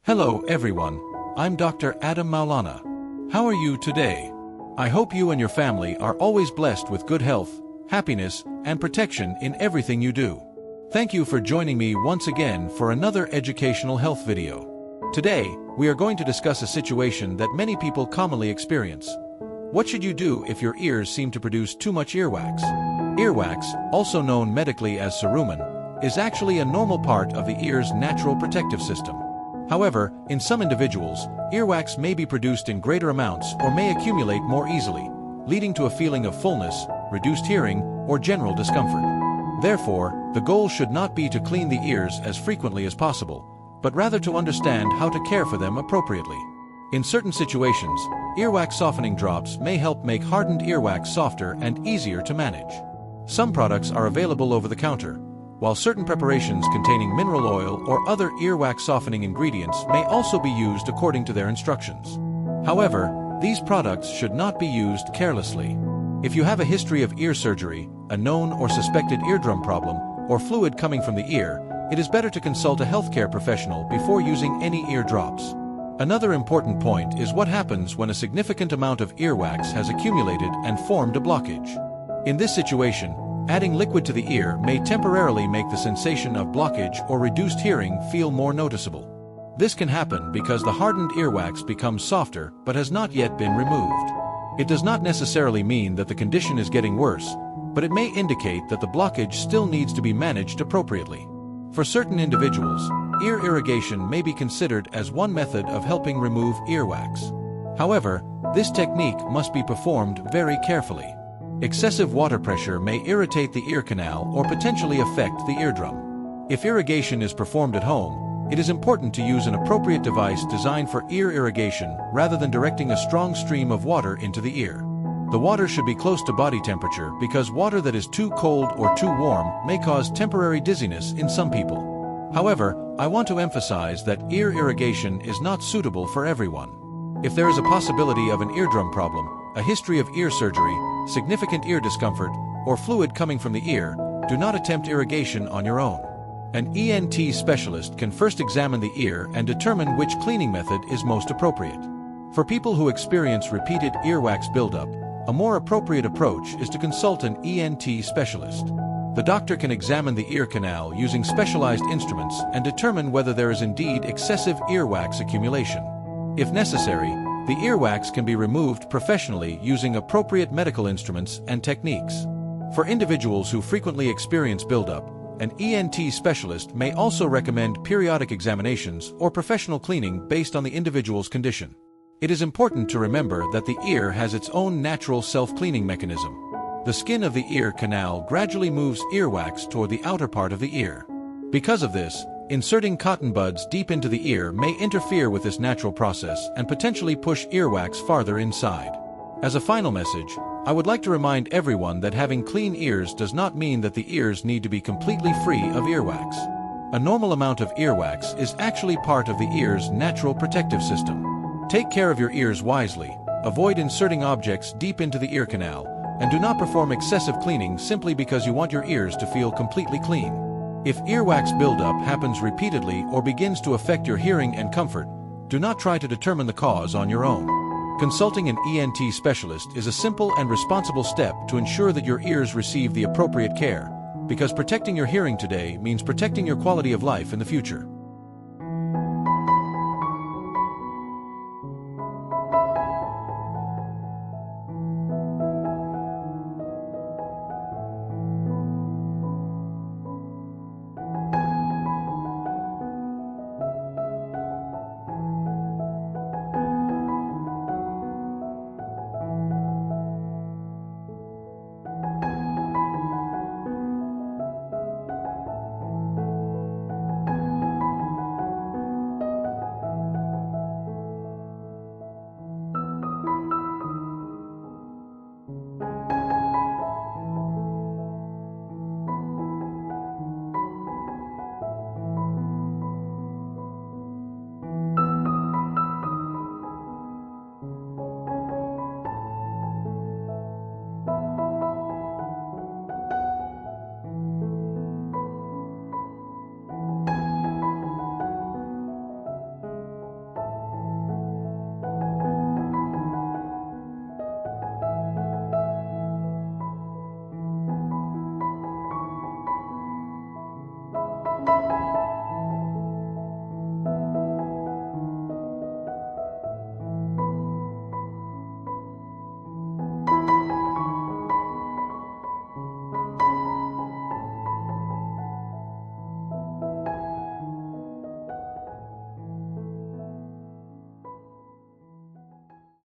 Hello everyone, I'm Dr. Adam Maulana. How are you today? I hope you and your family are always blessed with good health, happiness, and protection in everything you do. Thank you for joining me once again for another educational health video. Today, we are going to discuss a situation that many people commonly experience. What should you do if your ears seem to produce too much earwax? Earwax, also known medically as cerumen, is actually a normal part of the ear's natural protective system. However, in some individuals, earwax may be produced in greater amounts or may accumulate more easily, leading to a feeling of fullness, reduced hearing, or general discomfort. Therefore, the goal should not be to clean the ears as frequently as possible, but rather to understand how to care for them appropriately. In certain situations, earwax softening drops may help make hardened earwax softer and easier to manage. Some products are available over the counter, while certain preparations containing mineral oil or other earwax softening ingredients may also be used according to their instructions. However, these products should not be used carelessly. If you have a history of ear surgery, a known or suspected eardrum problem, or fluid coming from the ear, it is better to consult a healthcare professional before using any ear drops. Another important point is what happens when a significant amount of earwax has accumulated and formed a blockage. In this situation, adding liquid to the ear may temporarily make the sensation of blockage or reduced hearing feel more noticeable. This can happen because the hardened earwax becomes softer but has not yet been removed. It does not necessarily mean that the condition is getting worse, but it may indicate that the blockage still needs to be managed appropriately. For certain individuals, ear irrigation may be considered as one method of helping remove earwax. However, this technique must be performed very carefully. Excessive water pressure may irritate the ear canal or potentially affect the eardrum. If irrigation is performed at home, it is important to use an appropriate device designed for ear irrigation rather than directing a strong stream of water into the ear. The water should be close to body temperature because water that is too cold or too warm may cause temporary dizziness in some people. However, I want to emphasize that ear irrigation is not suitable for everyone. If there is a possibility of an eardrum problem, a history of ear surgery, significant ear discomfort, or fluid coming from the ear, do not attempt irrigation on your own. An ENT specialist can first examine the ear and determine which cleaning method is most appropriate. For people who experience repeated earwax buildup, a more appropriate approach is to consult an ENT specialist. The doctor can examine the ear canal using specialized instruments and determine whether there is indeed excessive earwax accumulation. If necessary, the earwax can be removed professionally using appropriate medical instruments and techniques. For individuals who frequently experience buildup, an ENT specialist may also recommend periodic examinations or professional cleaning based on the individual's condition. It is important to remember that the ear has its own natural self-cleaning mechanism. The skin of the ear canal gradually moves earwax toward the outer part of the ear. Because of this, inserting cotton buds deep into the ear may interfere with this natural process and potentially push earwax farther inside. As a final message, I would like to remind everyone that having clean ears does not mean that the ears need to be completely free of earwax. A normal amount of earwax is actually part of the ear's natural protective system. Take care of your ears wisely, avoid inserting objects deep into the ear canal, and do not perform excessive cleaning simply because you want your ears to feel completely clean. If earwax buildup happens repeatedly or begins to affect your hearing and comfort, do not try to determine the cause on your own. Consulting an ENT specialist is a simple and responsible step to ensure that your ears receive the appropriate care, because protecting your hearing today means protecting your quality of life in the future.